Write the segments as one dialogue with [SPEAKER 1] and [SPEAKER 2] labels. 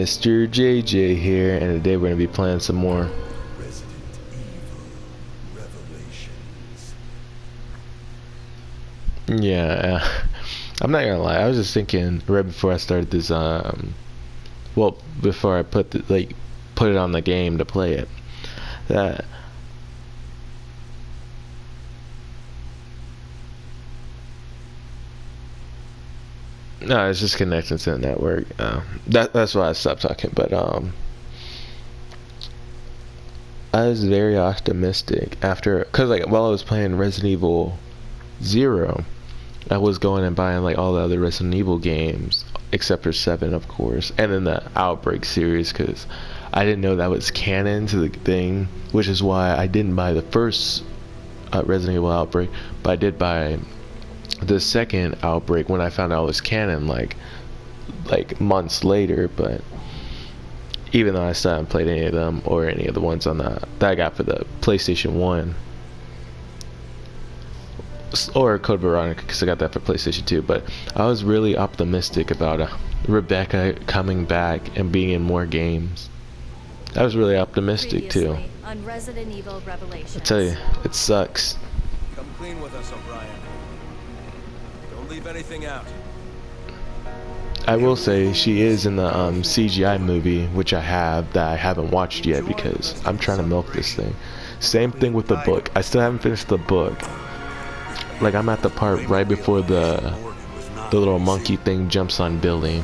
[SPEAKER 1] Mr. JayJay here, and today we're going to be playing some more.
[SPEAKER 2] Resident Evil Revelations.
[SPEAKER 1] Yeah, I'm not gonna lie. I was just thinking right before I started this. Well, before I put it on the game to play it, that no, it's just connecting to the network. That's why I stopped talking. But I was very optimistic after, cause while I was playing Resident Evil 0, I was going and buying all the other Resident Evil games except for 7, of course, and then the Outbreak series, cause I didn't know that was canon to the thing, which is why I didn't buy the first Resident Evil Outbreak, but I did buy the second Outbreak when I found out it was canon, like months later. But even though I still haven't played any of them or any of the ones on that I got for the PlayStation 1 or Code Veronica, because I got that for PlayStation 2. But I was really optimistic about Rebecca coming back and being in more games. I was really optimistic too.
[SPEAKER 3] On Resident Evil Revelations.
[SPEAKER 1] I tell you, it sucks.
[SPEAKER 4] Come clean with us, O'Brien. Don't leave anything out.
[SPEAKER 1] I will say she is in the CGI movie, which I haven't watched yet because I'm trying to milk this thing. Same thing with the book. I still haven't finished the book. I'm at the part right before the little monkey thing jumps on Billy,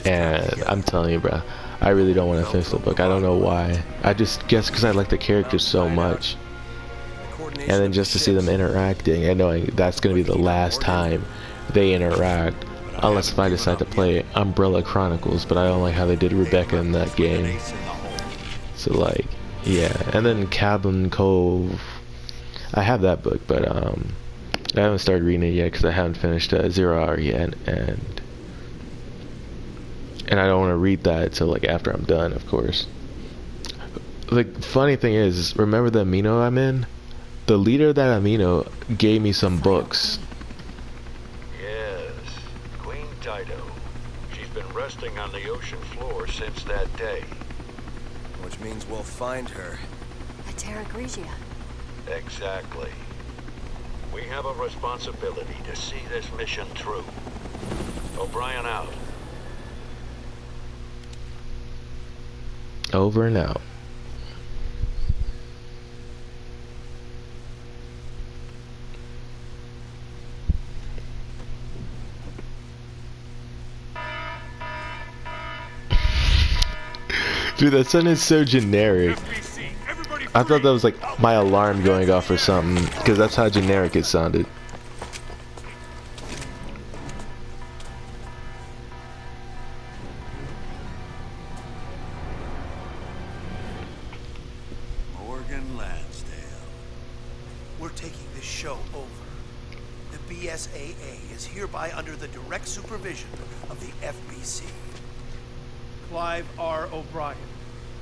[SPEAKER 1] and I'm telling you, bro, I really don't want to finish the book. I don't know why. I just guess because I like the characters so much, and then just to see them interacting and knowing that's gonna be the last time they interact, unless if I decide to play Umbrella Chronicles. But I don't like how they did Rebecca in that game. So yeah. And then Cabin Cove, I have that book, but I haven't started reading it yet because I haven't finished 0 Hour yet, and I don't want to read that till after I'm done, of course. Funny thing is, remember the amino I'm in? The leader of that amino gave me some books.
[SPEAKER 5] Yes, Queen Dido. She's been resting on the ocean floor since that day.
[SPEAKER 4] Which means we'll find her.
[SPEAKER 3] The Terra Grigia.
[SPEAKER 5] Exactly. We have a responsibility to see this mission through. O'Brien out.
[SPEAKER 1] Over and out. Dude, that sounded so generic. I thought that was my alarm going off or something, because that's how generic it sounded.
[SPEAKER 2] Morgan Lansdale. We're taking this show over. The BSAA is hereby under the direct supervision of the FBC.
[SPEAKER 6] Clive R. O'Brien,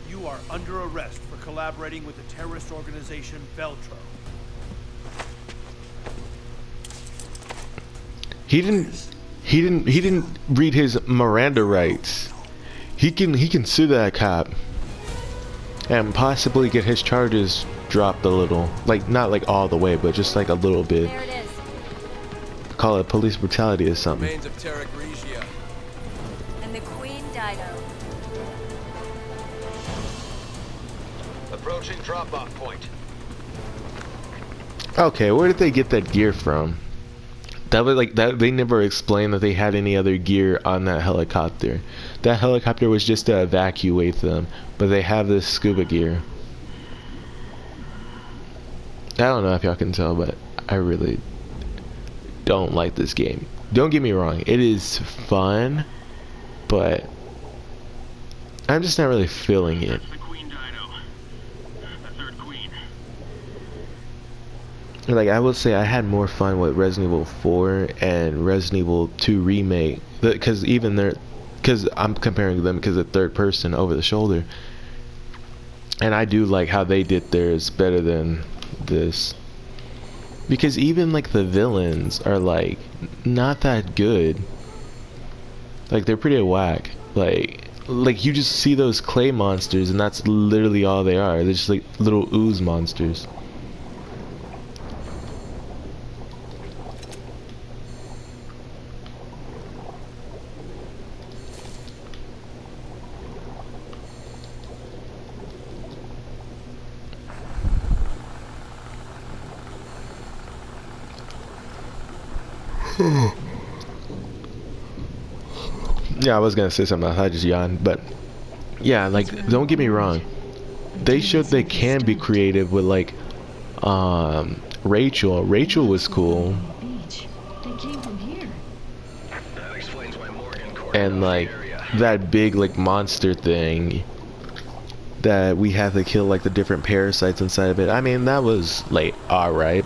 [SPEAKER 6] you are under arrest for collaborating with the terrorist organization Veltro.
[SPEAKER 1] He didn't read his Miranda rights. He can sue that cop and possibly get his charges dropped a little. Not all the way, but just a little bit.
[SPEAKER 3] There it is.
[SPEAKER 1] Call it police brutality or something.
[SPEAKER 4] Remains of Terra Grigia.
[SPEAKER 3] And the Queen Dido.
[SPEAKER 5] Approaching drop-off point.
[SPEAKER 1] Okay, where did they get that gear from? That was that they never explained that they had any other gear on that helicopter. That helicopter was just to evacuate them, but they have this scuba gear. I don't know if y'all can tell, but I really don't like this game. Don't get me wrong, it is fun, but I'm just not really feeling it. I will say I had more fun with Resident Evil 4 and Resident Evil 2 Remake, because I'm comparing them because of third person over the shoulder, and I do like how they did theirs better than this, because even the villains are not that good. They're pretty whack. like you just see those clay monsters, and that's literally all they are. They're just like little ooze monsters. Yeah, I was gonna say something else. I just yawned, but yeah, like don't get me wrong. They showed they can be creative with like Rachel. Rachel was cool, and like that big like monster thing that we have to kill like the different parasites inside of it. I mean, that was like alright.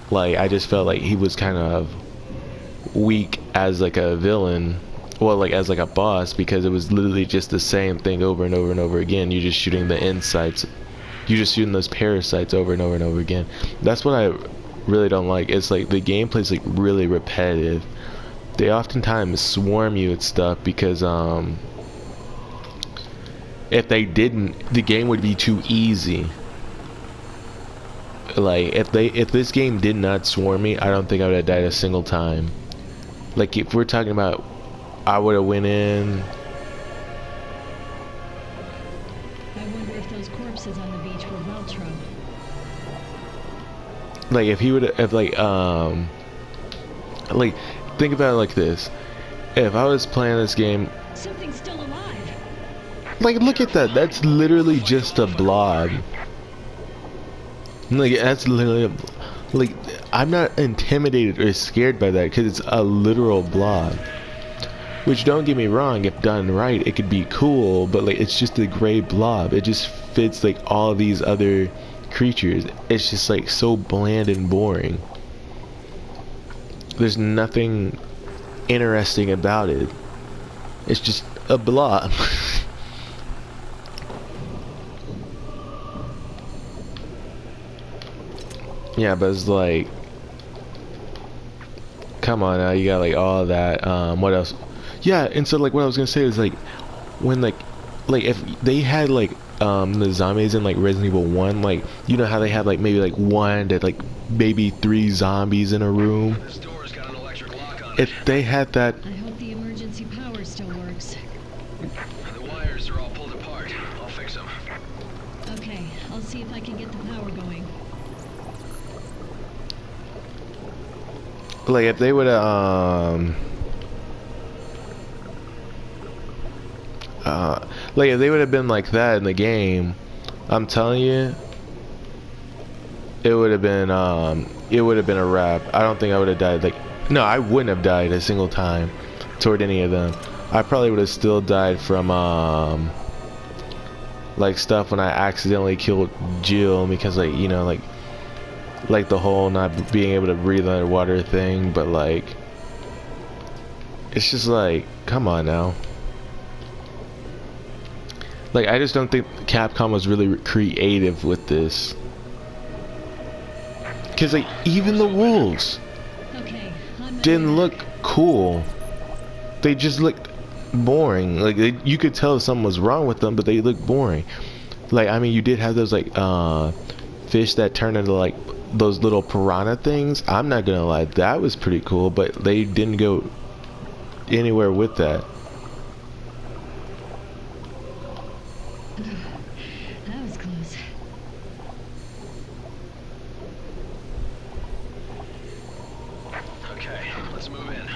[SPEAKER 1] Like I just felt like he was kind of weak as like a villain, well, like as like a boss, because it was literally just the same thing over and over and over again. You're just shooting the insights, you're just shooting those parasites over and over and over again. That's what I really don't like. It's like the gameplay's like really repetitive. They oftentimes swarm you with stuff because if they didn't, the game would be too easy. Like if this game did not swarm me, I don't think I would have died a single time. Like if we're talking about, I would have went in.
[SPEAKER 7] I wonder if those corpses on the beach were Veltro.
[SPEAKER 1] Like if he would have, like think about it like this. If I was playing this game,
[SPEAKER 7] Something's still alive.
[SPEAKER 1] like look at that. That's literally just a blob. Like that's literally like I'm not intimidated or scared by that because it's a literal blob. Which, don't get me wrong, if done right, it could be cool, but like it's just a gray blob. It just fits like all these other creatures. It's just like so bland and boring. There's nothing interesting about it. It's just a blob. Yeah, but it's like, come on now, you got like all that. What else? Yeah, and so like what I was gonna say is like when like if they had like the zombies in like Resident Evil 1, like you know how they had like maybe like one to like maybe 3 zombies in a room. If they had that,
[SPEAKER 7] I hope the emergency power still works.
[SPEAKER 4] The wires are all pulled apart. I'll fix them.
[SPEAKER 7] Okay, I'll see if I can get the power going.
[SPEAKER 1] like if they would have like if they would have been like that in the game, I'm telling you, it would have been a wrap. I don't think I would have died. Like, no, I wouldn't have died a single time toward any of them. I probably would have still died from like stuff when I accidentally killed Jill because like, you know, like the whole not being able to breathe underwater thing. But like it's just like, come on now. Like, I just don't think Capcom was really creative with this. Because, like, even the wolves didn't look cool. They just looked boring. Like, you could tell something was wrong with them, but they looked boring. Like, I mean, you did have those, like, fish that turned into, like, those little piranha things. I'm not gonna lie, that was pretty cool, but they didn't go anywhere with that.
[SPEAKER 7] That was close.
[SPEAKER 4] Okay, let's move in.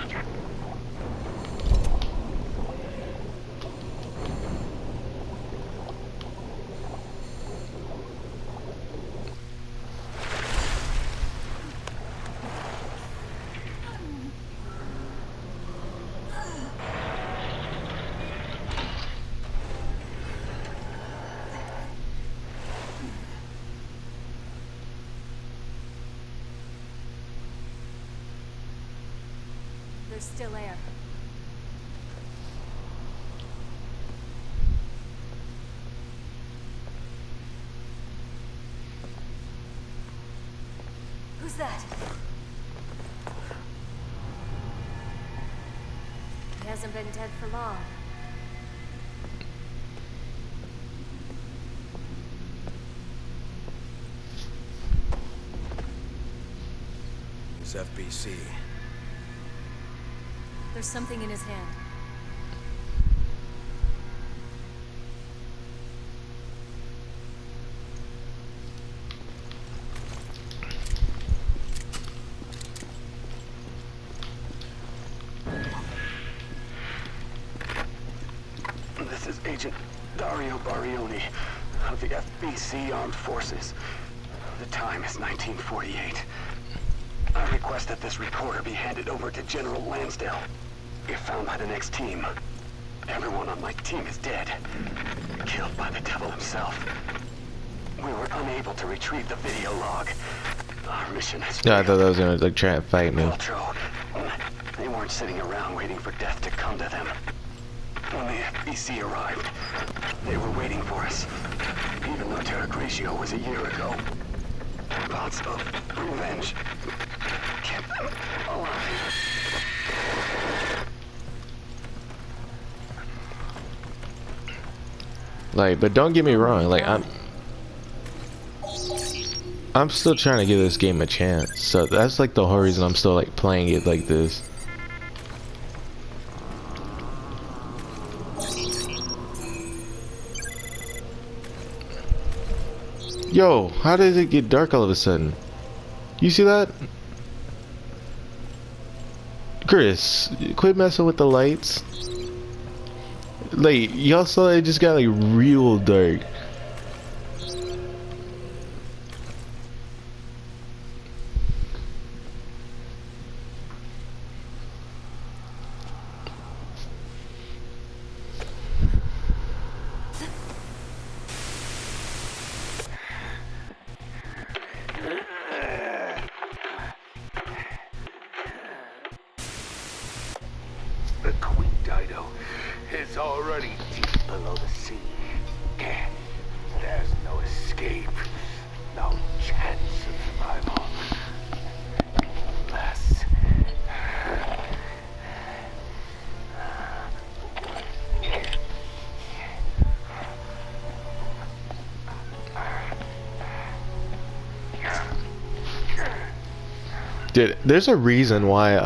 [SPEAKER 3] There's still air. Who's that? He hasn't been dead for long.
[SPEAKER 4] FBC.
[SPEAKER 3] There's something in his hand.
[SPEAKER 8] This is Agent Dario Barioni of the FBC Armed Forces. The time is 1948. I request that this recorder be handed over to General Lansdale. If found by the next team, everyone on my team is dead. Killed by the devil himself. We were unable to retrieve the video log. Our mission has
[SPEAKER 1] Yeah, I
[SPEAKER 8] failed.
[SPEAKER 1] thought that was gonna like try and fight me.
[SPEAKER 8] Beltro, they weren't sitting around waiting for death to come to them. When the FBC arrived, they were waiting for us. Even though Terra Grigio was a year ago. Thoughts of revenge kept them alive.
[SPEAKER 1] Like, but don't get me wrong, like I'm still trying to give this game a chance. So that's like the whole reason I'm still like playing it like this. Yo, how did it get dark all of a sudden? You see that? Chris, quit messing with the lights. Like, y'all saw it just got like real dark.
[SPEAKER 8] The Queen Dido is already deep below the sea. There's no escape, no chance of survival. Unless...
[SPEAKER 1] Dude, there's a reason why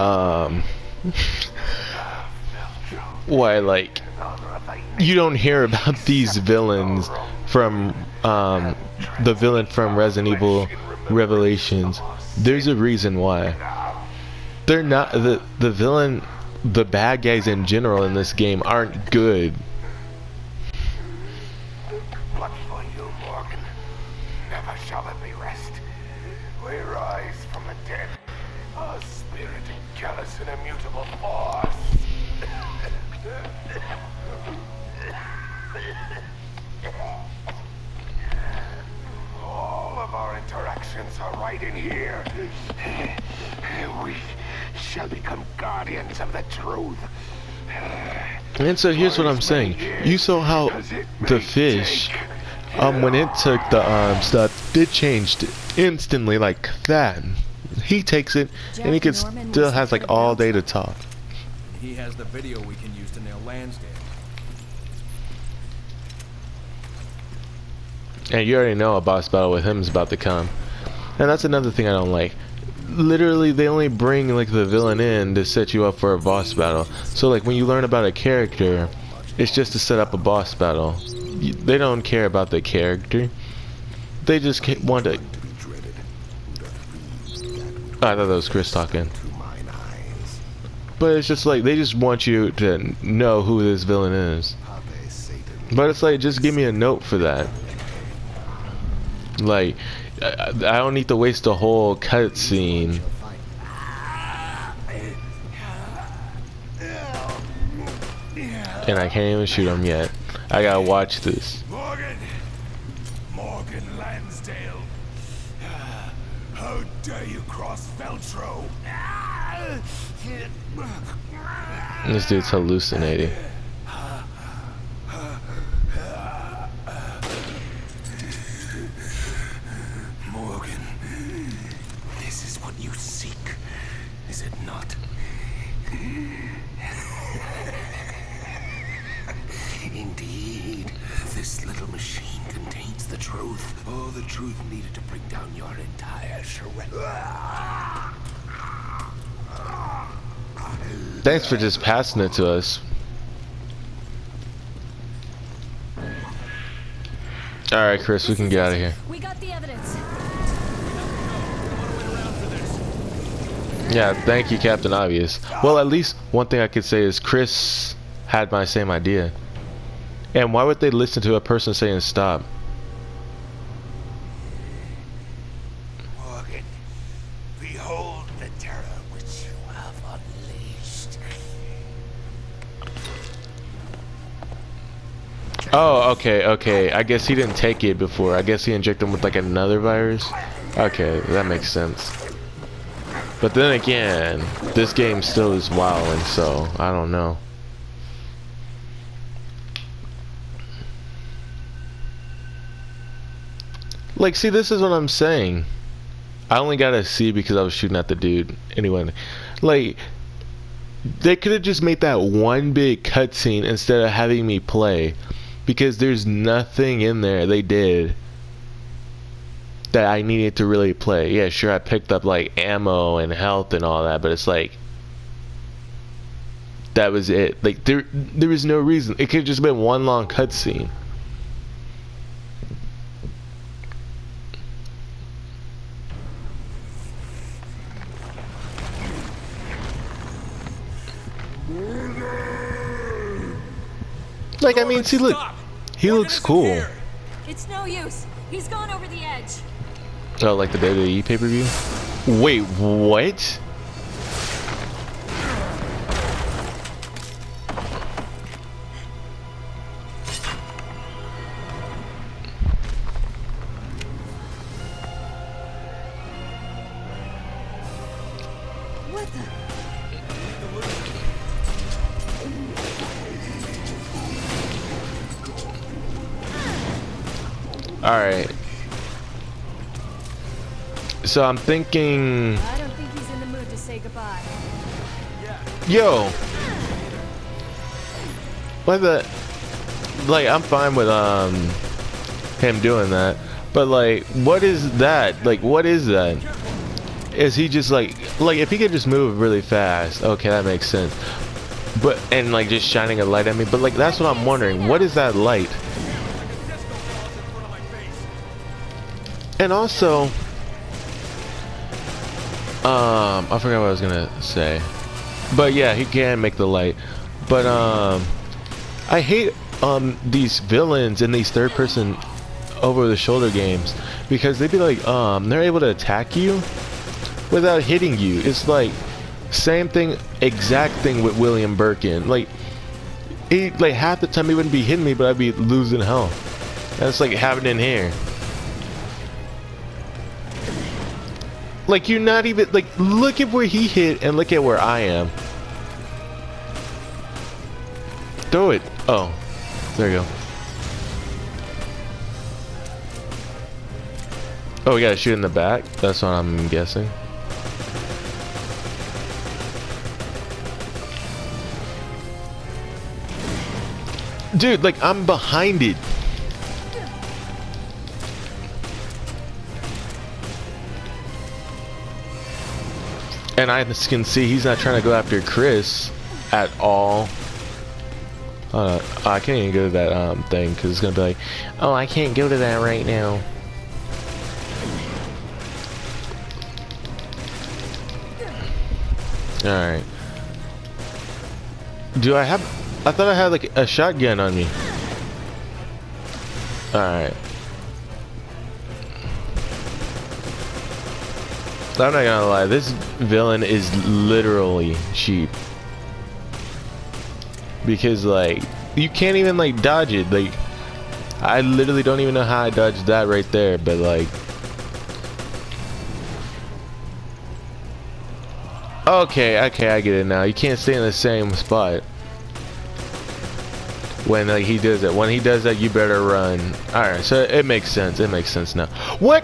[SPEAKER 1] why like you don't hear about these villains from the villain from Resident Evil Revelations. There's a reason why. They're not the villain, the bad guys in general in this game aren't good.
[SPEAKER 8] But for you, Morgan, never shall it be rest. We rise from the dead, a spirit in callous and immutable force. All of our interactions are right in here. We shall become guardians of the truth.
[SPEAKER 1] And so here's what I'm saying. You saw how the fish, when it took the stuff, it changed instantly like that. He takes it, and he still has like all day to talk.
[SPEAKER 4] He has the video we can use to nail Lansdale.
[SPEAKER 1] And you already know a boss battle with him is about to come. And that's another thing I don't like. Literally, they only bring like the villain in to set you up for a boss battle. So like when you learn about a character, it's just to set up a boss battle. They don't care about the character. They just want to... Oh, I thought that was Chris talking. But it's just like, they just want you to know who this villain is. But it's like, just give me a note for that. Like, I don't need to waste a whole cutscene. And I can't even shoot him yet. I gotta watch this.
[SPEAKER 8] Morgan Lansdale. How dare you cross Beltro?
[SPEAKER 1] This dude's hallucinating.
[SPEAKER 8] Morgan, this is what you seek, is it not? Indeed, this little machine contains the truth. All the truth needed to bring down your entire surrender.
[SPEAKER 1] Thanks for just passing it to us. Alright, Chris, we can get out of here.
[SPEAKER 3] We got the evidence.
[SPEAKER 1] Yeah, thank you, Captain Obvious. Well, at least one thing I could say is Chris had my same idea. And why would they listen to a person saying stop?
[SPEAKER 2] Morgan, behold the terror which you have unleashed.
[SPEAKER 1] Oh, okay. I guess he didn't take it before. I guess he injected him with like another virus. Okay, that makes sense. But then again, this game still is wilding, so I don't know. Like, see, this is what I'm saying. I only got a C because I was shooting at the dude. Anyway, like, they could have just made that one big cutscene instead of having me play. Because there's nothing in there they did that I needed to really play. Yeah, sure, I picked up like ammo and health and all that, but it's like that was it. Like there was no reason. It could have just been one long cutscene. Like, I mean, see, look, he looks cool.
[SPEAKER 3] It's no use. He's gone over the edge.
[SPEAKER 1] Oh, like the WWE pay-per-view? Wait, what?
[SPEAKER 3] What the?
[SPEAKER 1] Alright. So I'm thinking...
[SPEAKER 3] I don't think he's in the mood to say goodbye.
[SPEAKER 1] Yo! What the... Like, I'm fine with, him doing that. But, like, what is that? Like, what is that? Is he just, like, if he could just move really fast, okay, that makes sense. But, and, like, just shining a light at me. But, like, that's what I'm wondering. What is that light? And also... I forgot what I was gonna say. But yeah, he can make the light. But I hate these villains in these third person over the shoulder games because they'd be like they're able to attack you without hitting you. It's like same thing, exact thing with William Birkin. Like he like half the time he wouldn't be hitting me, but I'd be losing health. And it's like having it in here. Like, you're not even, like, look at where he hit and look at where I am. Throw it. Oh, there you go. Oh, we gotta shoot in the back? That's what I'm guessing. Dude, like, I'm behind it. And I can see he's not trying to go after Chris at all. I can't even go to that thing because it's gonna be like, oh, I can't go to that right now. All right. Do I have? I thought I had like a shotgun on me. All right. I'm not gonna lie, this villain is literally cheap. Because like, you can't even like dodge it. Like, I literally don't even know how I dodged that right there, but like. Okay, I get it now. You can't stay in the same spot. When like he does it. When he does that, you better run. Alright, so it makes sense. It makes sense now. What?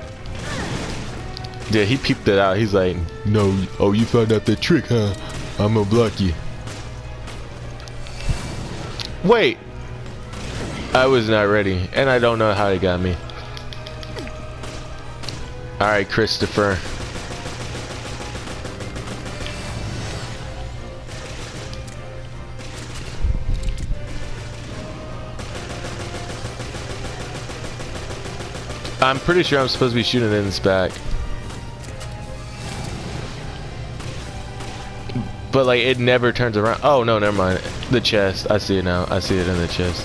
[SPEAKER 1] Yeah, he peeped it out. He's like, no, oh, you found out the trick, huh? I'm gonna block you. Wait. I was not ready. And I don't know how he got me. Alright, Christopher. I'm pretty sure I'm supposed to be shooting in his back. But like it never turns around. Oh no, never mind. The chest. I see it now. I see it in the chest.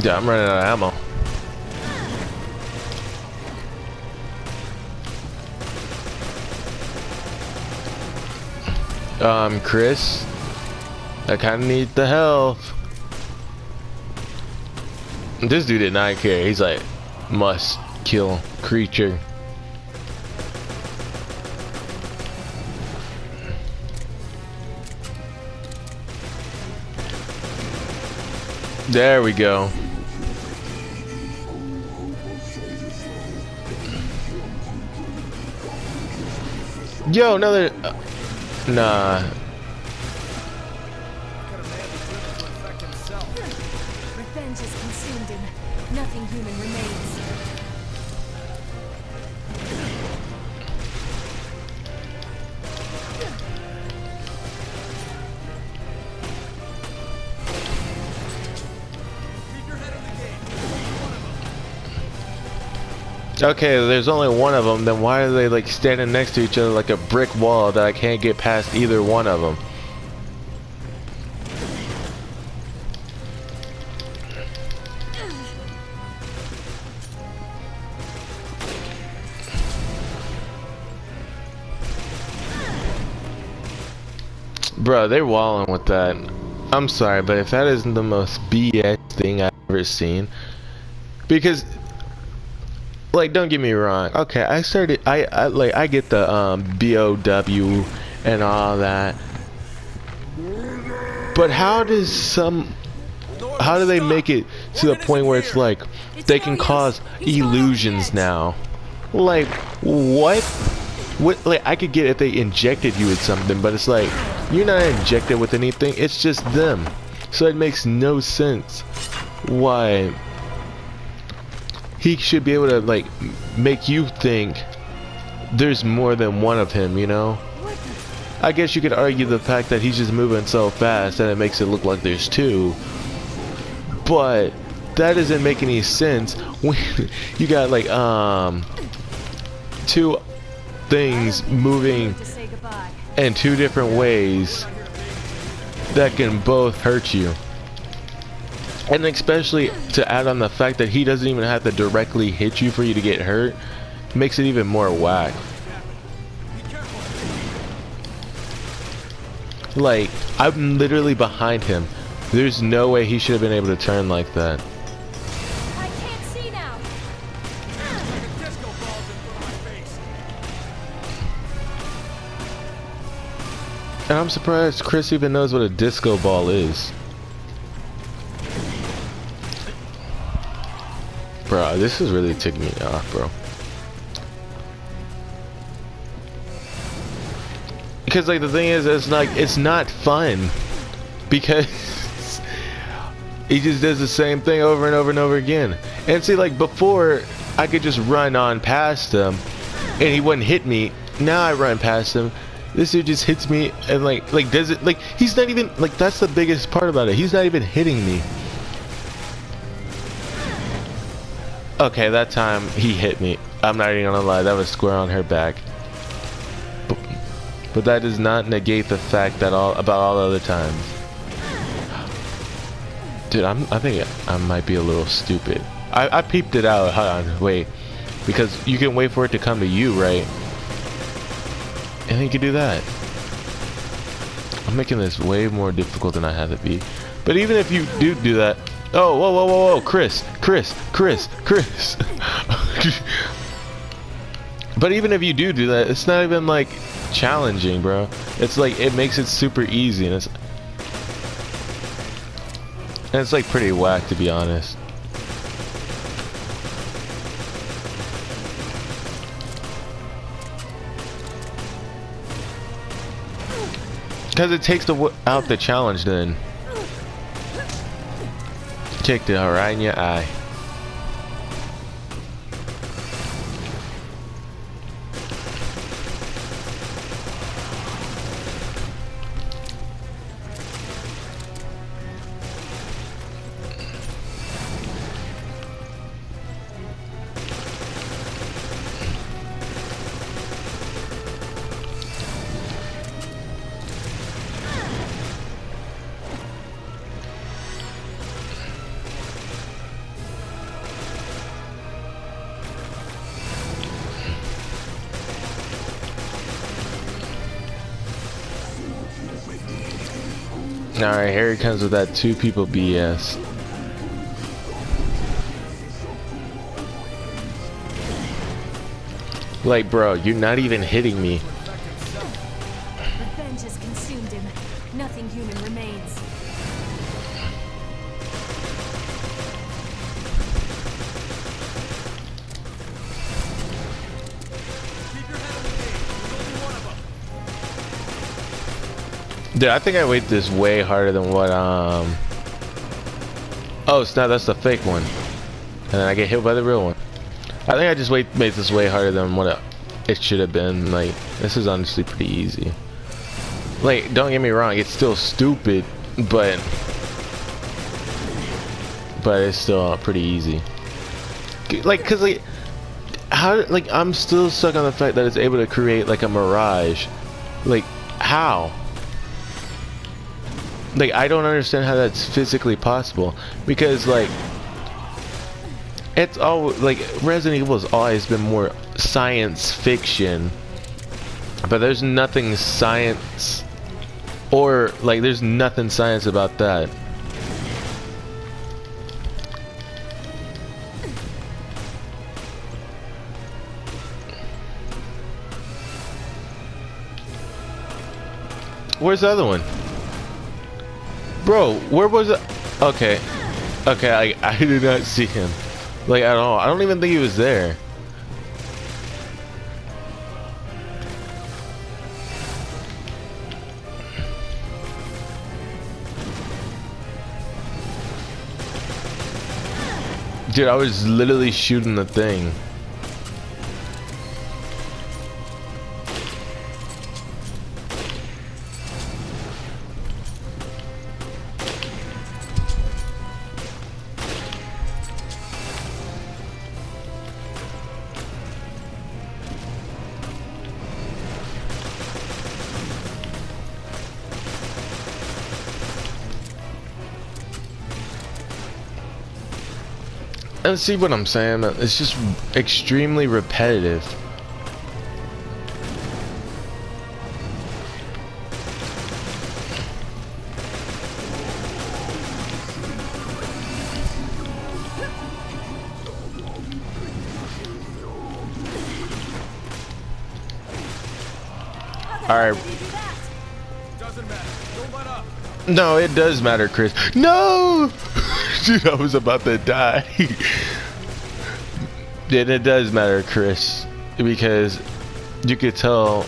[SPEAKER 1] Yeah, I'm running out of ammo. Chris, I kind of need the help. This dude did not care. He's like, must kill creature. There we go. Yo, another. Nah.
[SPEAKER 3] Revenge is consumed him. Nothing human remains.
[SPEAKER 1] Okay, there's only one of them. Then why are they like standing next to each other like a brick wall that I can't get past either one of them? Bro, they're walling with that. I'm sorry, but if that isn't the most BS thing I've ever seen, because like, don't get me wrong. Okay, I get the BOW and all that, but how do they make it to the point where it's like they can cause illusions now? Like, what? Like, I could get if they injected you with something, but it's like you're not injected with anything. It's just them, so it makes no sense why he should be able to like make you think there's more than one of him, you know? I guess you could argue the fact that he's just moving so fast that it makes it look like there's two, but that doesn't make any sense when you got like two things moving in two different ways that can both hurt you. And especially to add on the fact that he doesn't even have to directly hit you for you to get hurt, makes it even more whack. Like, I'm literally behind him. There's no way he should have been able to turn like that.
[SPEAKER 3] I can't see now.
[SPEAKER 1] And I'm surprised Chris even knows what a disco ball is. Bro, this is really ticking me off, bro. Because like the thing is, it's not fun, because he just does the same thing over and over and over again. And see, like before, I could just run on past him, and he wouldn't hit me. Now I run past him. This dude just hits me, and like does it like he's not even like, that's the biggest part about it. He's not even hitting me. Okay, that time he hit me. I'm not even gonna lie, that was square on her back. But that does not negate the fact that about all other times. Dude, I think I might be a little stupid. I peeped it out. Hold on, wait, because you can wait for it to come to you, right? And then you can do that. I'm making this way more difficult than I have to be. But even if you do that. Oh, whoa, whoa, whoa, whoa, Chris. But even if you do that, it's not even like challenging, bro. It's like it makes it super easy, and it's like pretty whack, to be honest. Because it takes out the challenge then. Kicked it right in your eye. Alright, here he comes with that 2 people BS. Like, bro, you're not even hitting me.
[SPEAKER 3] Revenge has consumed him. Nothing human remains.
[SPEAKER 1] Dude, I think I weight this way harder than what, Oh, snap, that's the fake one. And then I get hit by the real one. I think I just made this way harder than what it should have been. Like, this is honestly pretty easy. Like, don't get me wrong, it's still stupid, but it's still pretty easy. Like, cause like, I'm still stuck on the fact that it's able to create like a mirage. Like, how? Like, I don't understand how that's physically possible, because like it's all like Resident Evil has always been more science fiction, but there's nothing science, or like there's nothing science about that. Where's the other one? Bro, where was it? Okay. Okay, I did not see him. Like, at all. I don't even think he was there. Dude, I was literally shooting the thing. And see what I'm saying? It's just extremely repetitive. Alright.
[SPEAKER 4] Doesn't matter. Don't let up.
[SPEAKER 1] No, it does matter, Chris. No! Dude, I was about to die. Then it does matter, Chris, because you could tell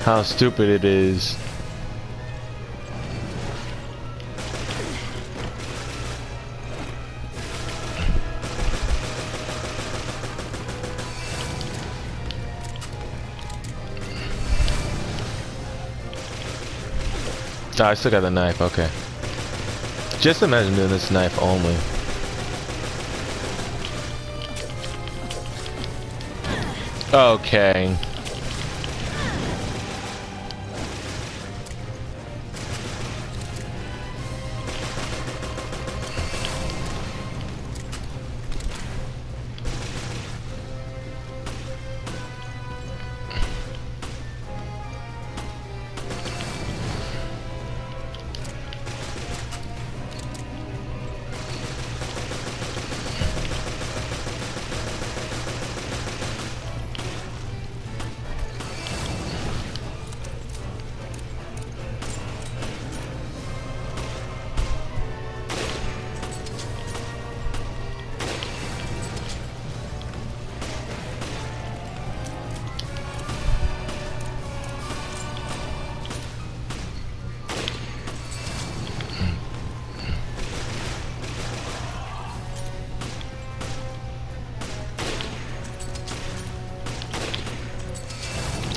[SPEAKER 1] how stupid it is. Oh, I still got the knife, okay. Just imagine doing this knife only. Okay.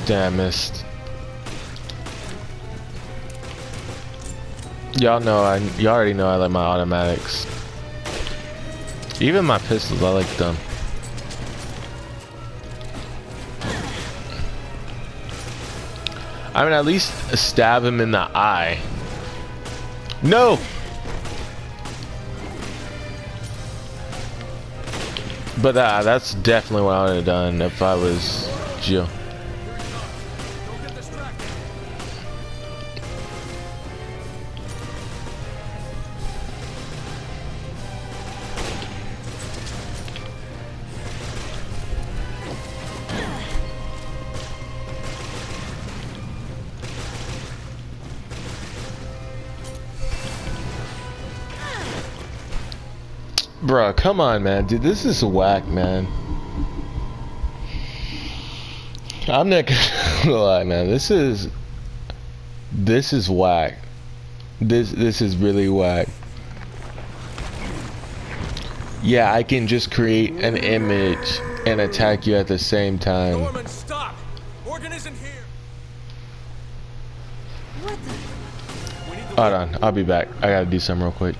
[SPEAKER 1] Damn, missed. Y'all already know I like my automatics. Even my pistols, I like them. I mean, at least stab him in the eye. No! But that's definitely what I would have done if I was Jill. Bro, come on, man. Dude, this is whack, man. I'm not gonna lie, man. This is whack. This is really whack. Yeah, I can just create an image and attack you at the same time.
[SPEAKER 4] Norman, stop! Morgan isn't here.
[SPEAKER 3] What the?
[SPEAKER 1] Hold on, I'll be back. I gotta do something real quick.